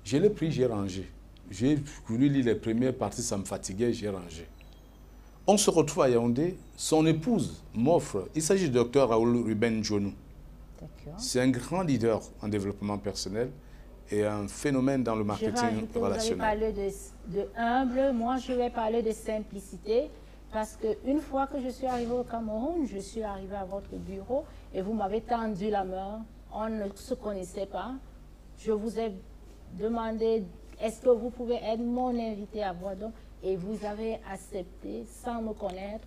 Je l'ai pris, j'ai rangé. J'ai voulu lire les premières parties, ça me fatiguait, j'ai rangé. On se retrouve à Yaoundé, son épouse m'offre, il s'agit du docteur Raoul Ruben Djonou. C'est un grand leader en développement personnel et un phénomène dans le marketing relationnel. Vous avez parlé de humble, moi je vais parler de simplicité, parce qu'une fois que je suis arrivée au Cameroun, je suis arrivée à votre bureau et vous m'avez tendu la main, on ne se connaissait pas. Je vous ai demandé, est-ce que vous pouvez être mon invité à Voix d'Homme? Et vous avez accepté sans me connaître.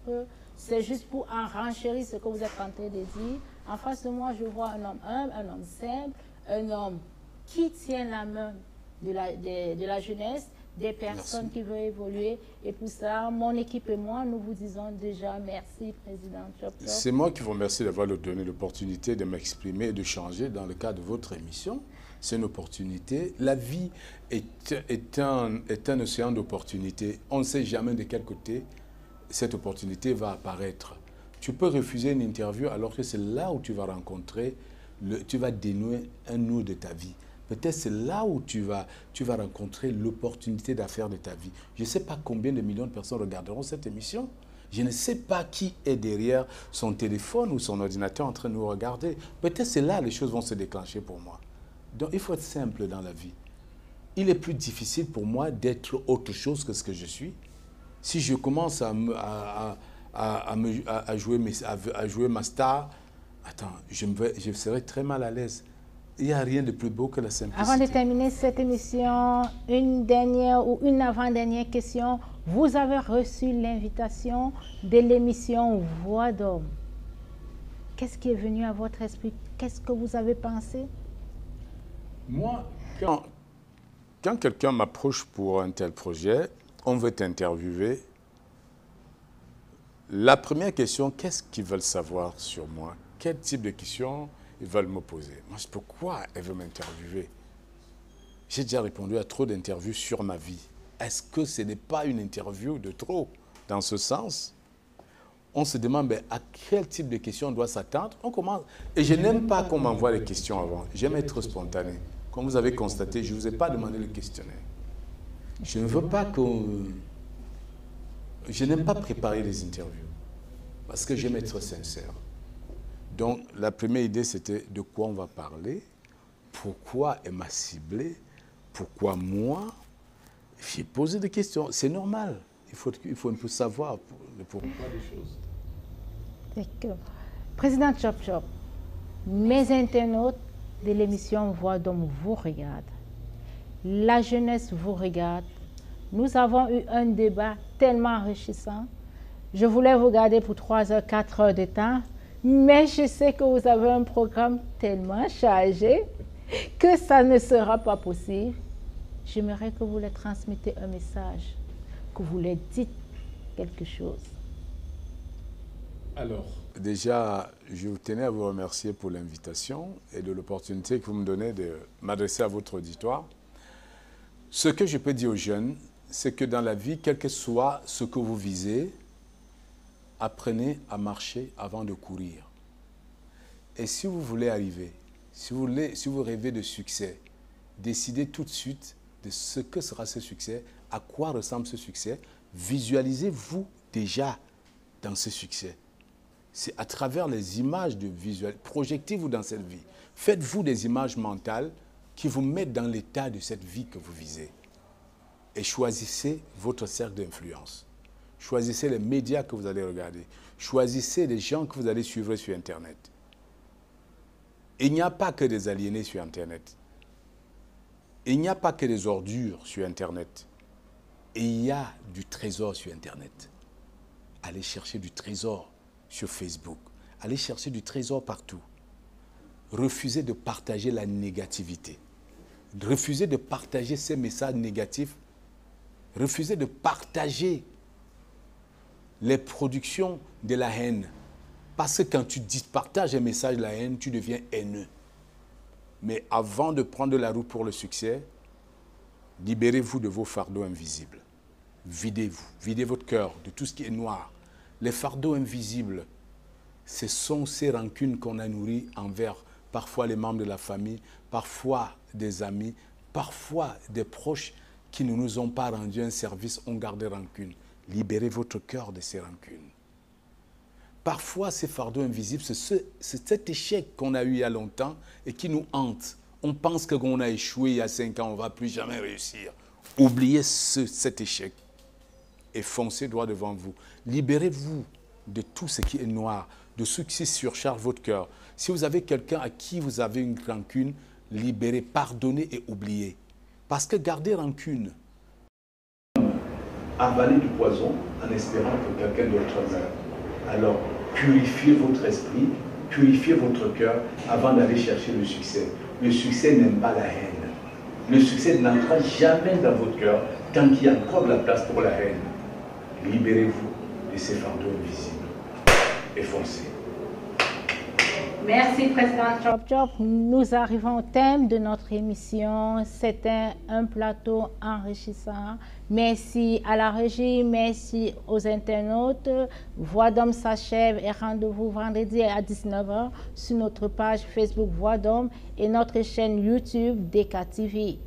C'est juste pour enchérir ce que vous êtes en train de dire. En face de moi, je vois un homme humble, un homme simple, un homme qui tient la main de la jeunesse, des personnes qui veulent évoluer. Et pour ça, mon équipe et moi, nous vous disons déjà merci, Président Chop Chop. C'est moi qui vous remercie d'avoir donné l'opportunité de m'exprimer et de changer dans le cadre de votre émission. C'est une opportunité. La vie est un océan d'opportunités. On ne sait jamais de quel côté cette opportunité va apparaître. Tu peux refuser une interview alors que c'est là où tu vas rencontrer, tu vas dénouer un nœud de ta vie. Peut-être c'est là où tu vas rencontrer l'opportunité d'affaires de ta vie. Je ne sais pas combien de millions de personnes regarderont cette émission. Je ne sais pas qui est derrière son téléphone ou son ordinateur en train de nous regarder. Peut-être c'est là que les choses vont se déclencher pour moi. Donc, il faut être simple dans la vie. Il est plus difficile pour moi d'être autre chose que ce que je suis. Si je commence à jouer ma star, attends, je serai très mal à l'aise. Il n'y a rien de plus beau que la simplicité. Avant de terminer cette émission, une dernière ou une avant-dernière question. Vous avez reçu l'invitation de l'émission Voix d'Homme. Qu'est-ce qui est venu à votre esprit? Qu'est-ce que vous avez pensé? Moi, quand quelqu'un m'approche pour un tel projet, on veut t'interviewer. La première question, qu'est-ce qu'ils veulent savoir sur moi? Quel type de questions ils veulent me poser? Moi, pourquoi elle veut m'interviewer? J'ai déjà répondu à trop d'interviews sur ma vie. Est-ce que ce n'est pas une interview de trop? Dans ce sens, on se demande à quel type de questions on doit s'attendre. On commence. Et je n'aime pas qu'on m'envoie les questions avant. J'aime être spontané. Comme vous avez constaté, je ne vous ai pas demandé le questionnaire. Je ne veux pas je n'aime pas préparer les interviews. Parce que j'aime être sincère. Donc, la première idée, c'était de quoi on va parler, pourquoi elle m'a ciblé, pourquoi moi. J'ai posé des questions. C'est normal. Il faut un peu savoir le pourquoi des choses. D'accord. Président Chop Chop, mes internautes de l'émission Voix d'Homme vous regardent. La jeunesse vous regarde. Nous avons eu un débat tellement enrichissant. Je voulais vous garder pour 3 heures, 4 heures de temps, mais je sais que vous avez un programme tellement chargé que ça ne sera pas possible. J'aimerais que vous leur transmettez un message, que vous leur dites quelque chose. Alors, déjà, je tenais à vous remercier pour l'invitation et de l'opportunité que vous me donnez de m'adresser à votre auditoire. Ce que je peux dire aux jeunes, c'est que dans la vie, quel que soit ce que vous visez, apprenez à marcher avant de courir. Et si vous voulez arriver, si vous rêvez de succès, décidez tout de suite de ce que sera ce succès, à quoi ressemble ce succès, visualisez-vous déjà dans ce succès. C'est à travers les images de visuel, projetez-vous dans cette vie. Faites-vous des images mentales qui vous mettent dans l'état de cette vie que vous visez. Et choisissez votre cercle d'influence. Choisissez les médias que vous allez regarder. Choisissez les gens que vous allez suivre sur Internet. Il n'y a pas que des aliénés sur Internet. Il n'y a pas que des ordures sur Internet. Il y a du trésor sur Internet. Allez chercher du trésor sur Facebook. Allez chercher du trésor partout. Refusez de partager la négativité. Refusez de partager ces messages négatifs. Refusez de partager les productions de la haine. Parce que quand tu partages un message de la haine, tu deviens haineux. Mais avant de prendre la route pour le succès, libérez-vous de vos fardeaux invisibles. Videz-vous, videz votre cœur de tout ce qui est noir. Les fardeaux invisibles, ce sont ces rancunes qu'on a nourries envers parfois les membres de la famille, parfois des amis, parfois des proches qui ne nous ont pas rendu un service, ont gardé rancune. Libérez votre cœur de ces rancunes. Parfois, ces fardeaux invisibles, c'est cet échec qu'on a eu il y a longtemps et qui nous hante. On pense que qu'on a échoué il y a 5 ans, on ne va plus jamais réussir. Oubliez cet échec et foncez droit devant vous. Libérez-vous de tout ce qui est noir, de ce qui surcharge votre cœur. Si vous avez quelqu'un à qui vous avez une rancune, libérez, pardonnez et oubliez. Parce que garder rancune, avaler du poison en espérant que quelqu'un d'autre meure. Alors, purifiez votre esprit, purifiez votre cœur avant d'aller chercher le succès. Le succès n'aime pas la haine. Le succès n'entrera jamais dans votre cœur tant qu'il y a encore de la place pour la haine. Libérez-vous de ces fardeaux invisibles et foncez. Merci, Président Chop Chop. Nous arrivons au thème de notre émission. C'était un plateau enrichissant. Merci à la régie, merci aux internautes. Voix d'Homme s'achève et rendez-vous vendredi à 19 h sur notre page Facebook Voix d'Homme et notre chaîne YouTube DK TV.